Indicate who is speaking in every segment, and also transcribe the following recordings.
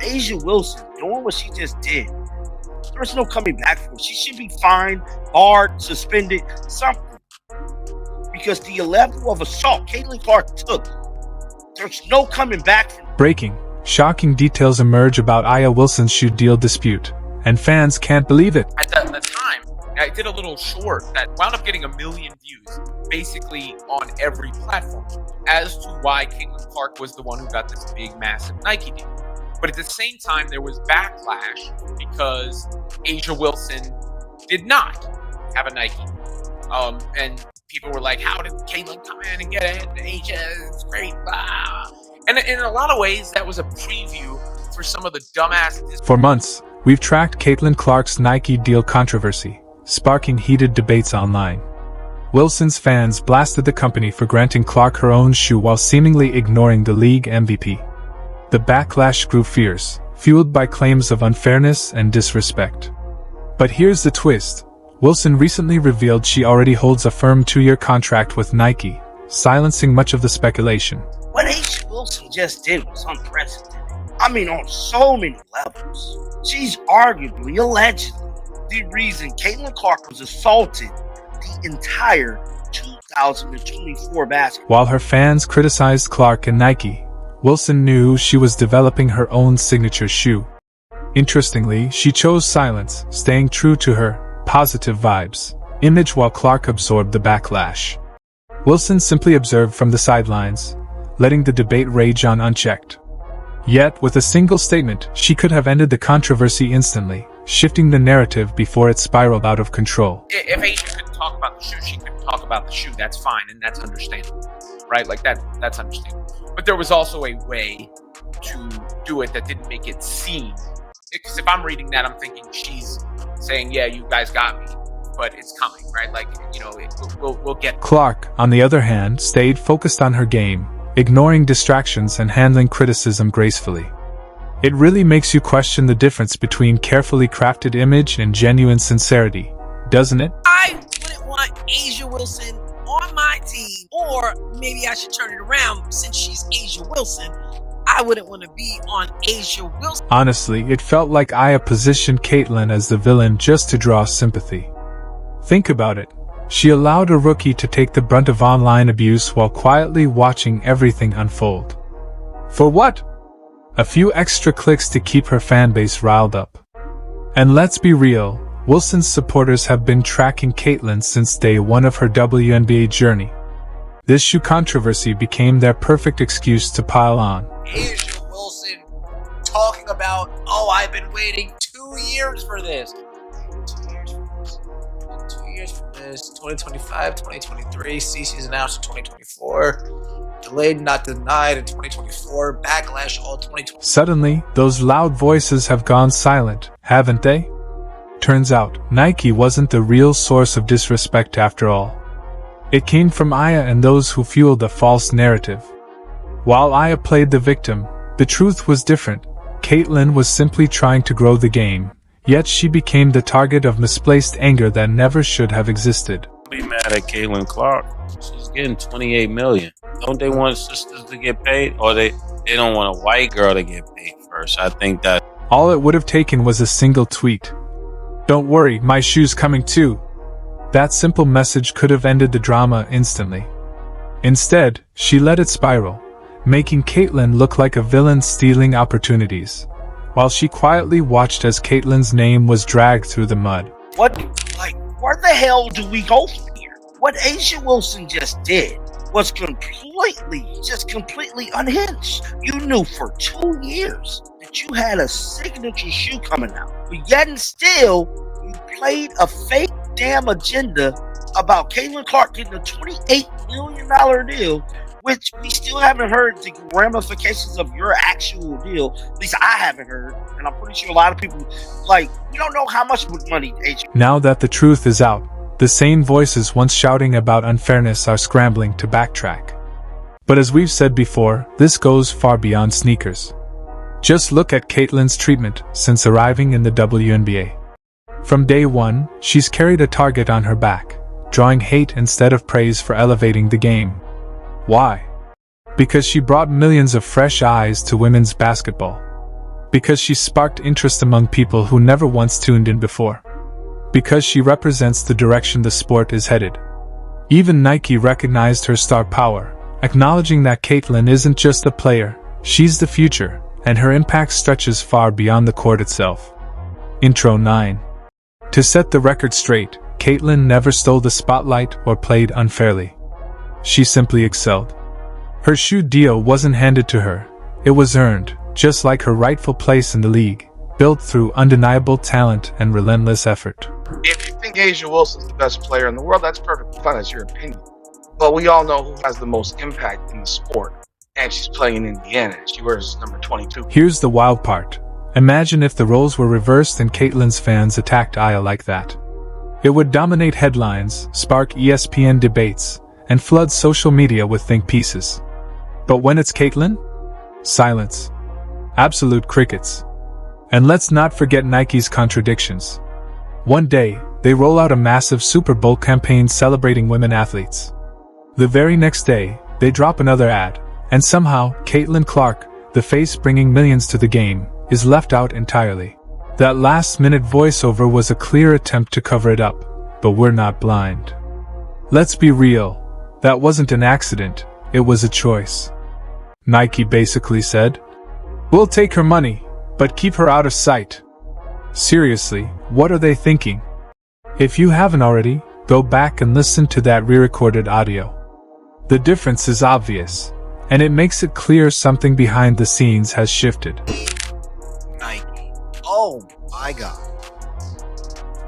Speaker 1: Asia Wilson doing what she just did, there's no coming back from it. She should be fined, barred, suspended, something. Because the level of assault Caitlin Clark took, there's no coming back from it.
Speaker 2: Breaking, shocking details emerge about Aya Wilson's shoe deal dispute, and fans can't believe it.
Speaker 3: At the time, I did a little short that wound up getting 1 million views, basically on every platform, as to why Caitlin Clark was the one who got this big, massive Nike deal. But at the same time, there was backlash because Asia Wilson did not have a Nike. And people were like, how did Caitlin come in and get it? Asia, it's great. Blah. And in a lot of ways, that was a preview for some of the dumbass...
Speaker 2: For months, we've tracked Caitlin Clark's Nike deal controversy, sparking heated debates online. Wilson's fans blasted the company for granting Clark her own shoe while seemingly ignoring the league MVP. The backlash grew fierce, fueled by claims of unfairness and disrespect. But here's the twist. Wilson recently revealed she already holds a firm 2-year contract with Nike, silencing much of the speculation.
Speaker 1: What Asia Wilson just did was unprecedented. I mean, on so many levels. She's arguably, allegedly, the reason Caitlin Clark was assaulted the entire 2024 basketball.
Speaker 2: While her fans criticized Clark and Nike, Wilson knew she was developing her own signature shoe. Interestingly, she chose silence, staying true to her positive vibes image while Clark absorbed the backlash. Wilson simply observed from the sidelines, letting the debate rage on unchecked. Yet, with a single statement, she could have ended the controversy instantly, shifting the narrative before it spiraled out of control.
Speaker 3: If Asia could talk about the shoe, she could talk about the shoe. That's fine, and that's understandable, right? Like that's understandable. But there was also a way to do it that didn't make it seem. Because if I'm reading that, I'm thinking she's saying, "Yeah, you guys got me, but it's coming," right? Like, you know, we'll get.
Speaker 2: Clark, on the other hand, stayed focused on her game, ignoring distractions and handling criticism gracefully. It really makes you question the difference between carefully crafted image and genuine sincerity, doesn't it?
Speaker 4: I wouldn't want Asia Wilson on my team, or maybe I should turn it around since she's Asia Wilson. I wouldn't want to be on Asia Wilson.
Speaker 2: Honestly, it felt like Aya positioned Caitlin as the villain just to draw sympathy. Think about it. She allowed a rookie to take the brunt of online abuse while quietly watching everything unfold. For what? A few extra clicks to keep her fanbase riled up. And let's be real, Wilson's supporters have been tracking Caitlin since day one of her WNBA journey. This shoe controversy became their perfect excuse to pile on.
Speaker 4: Asia Wilson talking about, oh, I've been waiting 2 years for this. 2 years for this. 2 years for this. 2025, 2023, CC's announced in 2024. Delayed, not denied in 2024. Backlash all 2020.
Speaker 2: Suddenly, those loud voices have gone silent, haven't they? Turns out, Nike wasn't the real source of disrespect after all. It came from Aya and those who fueled the false narrative. While Aya played the victim, the truth was different. Caitlin was simply trying to grow the game, yet she became the target of misplaced anger that never should have existed.
Speaker 5: Be mad at Caitlin Clark. She's getting $28 million. Don't they want sisters to get paid, or they don't want a white girl to get paid first? I think that
Speaker 2: all it would have taken was a single tweet. "Don't worry, my shoe's coming too." That simple message could have ended the drama instantly. Instead, she let it spiral, making Caitlin look like a villain stealing opportunities, while she quietly watched as Caitlin's name was dragged through the mud.
Speaker 1: Where the hell do we go from here? What Asia Wilson just did was completely unhinged. You knew for 2 years that you had a signature shoe coming out, but yet and still, you played a fake damn agenda about Caitlin Clark getting a $28 million deal, which we still haven't heard the ramifications of your actual deal. At least I haven't heard, and I'm pretty sure a lot of people, we don't know how much money Asia.
Speaker 2: Now that the truth is out, the sane voices once shouting about unfairness are scrambling to backtrack. But as we've said before, this goes far beyond sneakers. Just look at Caitlin's treatment since arriving in the WNBA. From day one, she's carried a target on her back, drawing hate instead of praise for elevating the game. Why? Because she brought millions of fresh eyes to women's basketball. Because she sparked interest among people who never once tuned in before. Because she represents the direction the sport is headed. Even Nike recognized her star power, acknowledging that Caitlyn isn't just a player, she's the future, and her impact stretches far beyond the court itself. Intro 9. To set the record straight, Caitlyn never stole the spotlight or played unfairly. She simply excelled. Her shoe deal wasn't handed to her, it was earned, just like her rightful place in the league, built through undeniable talent and relentless effort.
Speaker 6: If you think Asia Wilson's the best player in the world, that's perfectly fine, that's your opinion. But we all know who has the most impact in the sport, and she's playing in Indiana. She wears number 22.
Speaker 2: Here's the wild part. Imagine if the roles were reversed and Caitlyn's fans attacked Aya like that. It would dominate headlines, spark ESPN debates, and flood social media with think pieces. But when it's Caitlyn? Silence. Absolute crickets. And let's not forget Nike's contradictions. One day, they roll out a massive Super Bowl campaign celebrating women athletes. The very next day, they drop another ad, and somehow, Caitlyn Clark, the face bringing millions to the game, is left out entirely. That last-minute voiceover was a clear attempt to cover it up, but we're not blind. Let's be real, that wasn't an accident, it was a choice. Nike basically said, "We'll take her money, but keep her out of sight." Seriously, what are they thinking? If you haven't already, go back and listen to that re-recorded audio. The difference is obvious, and it makes it clear something behind the scenes has shifted.
Speaker 4: Nike. Oh my God.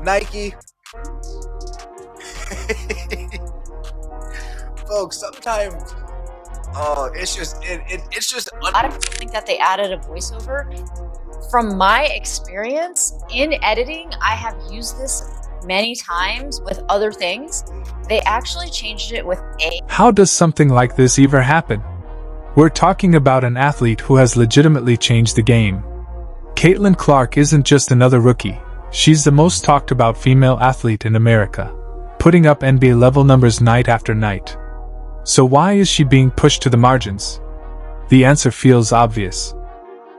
Speaker 4: Nike. Folks, sometimes it's just
Speaker 7: A lot of people think that they added a voiceover. From my experience in editing, I have used this many times with other things. They actually changed it with a.
Speaker 2: How does something like this ever happen? We're talking about an athlete who has legitimately changed the game. Caitlyn Clark isn't just another rookie, she's the most talked about female athlete in America, putting up NBA-level numbers night after night. So why is she being pushed to the margins? The answer feels obvious.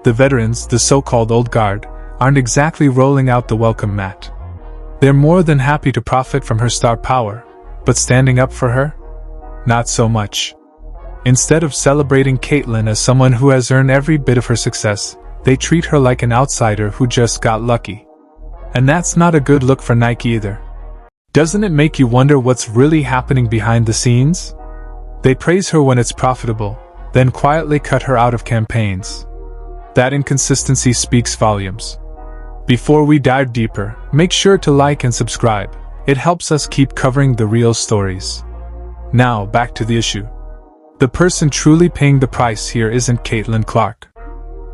Speaker 2: The veterans, the so-called old guard, aren't exactly rolling out the welcome mat. They're more than happy to profit from her star power, but standing up for her? Not so much. Instead of celebrating Caitlyn as someone who has earned every bit of her success, they treat her like an outsider who just got lucky. And that's not a good look for Nike either. Doesn't it make you wonder what's really happening behind the scenes? They praise her when it's profitable, then quietly cut her out of campaigns. That inconsistency speaks volumes. Before we dive deeper, make sure to like and subscribe. It helps us keep covering the real stories. Now, back to the issue. The person truly paying the price here isn't Caitlyn Clark.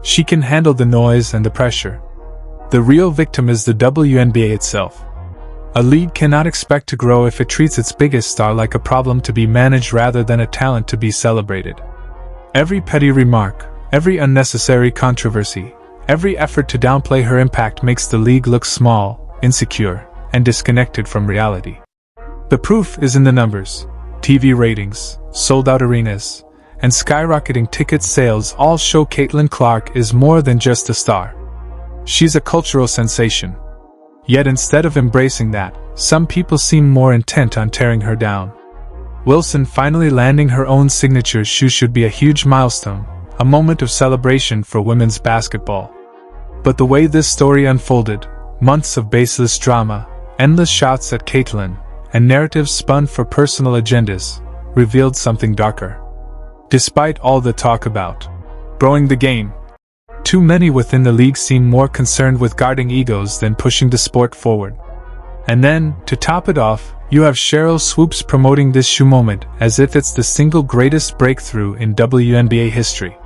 Speaker 2: She can handle the noise and the pressure. The real victim is the WNBA itself. A league cannot expect to grow if it treats its biggest star like a problem to be managed rather than a talent to be celebrated. Every petty remark, every unnecessary controversy, every effort to downplay her impact makes the league look small, insecure, and disconnected from reality. The proof is in the numbers. TV ratings, sold-out arenas, and skyrocketing ticket sales all show Caitlyn Clark is more than just a star. She's a cultural sensation. Yet instead of embracing that, some people seem more intent on tearing her down. Wilson finally landing her own signature shoe should be a huge milestone, a moment of celebration for women's basketball. But the way this story unfolded, months of baseless drama, endless shots at Caitlyn, and narratives spun for personal agendas, revealed something darker. Despite all the talk about growing the game, too many within the league seem more concerned with guarding egos than pushing the sport forward. And then, to top it off, you have Sheryl Swoopes promoting this shoe moment as if it's the single greatest breakthrough in WNBA history.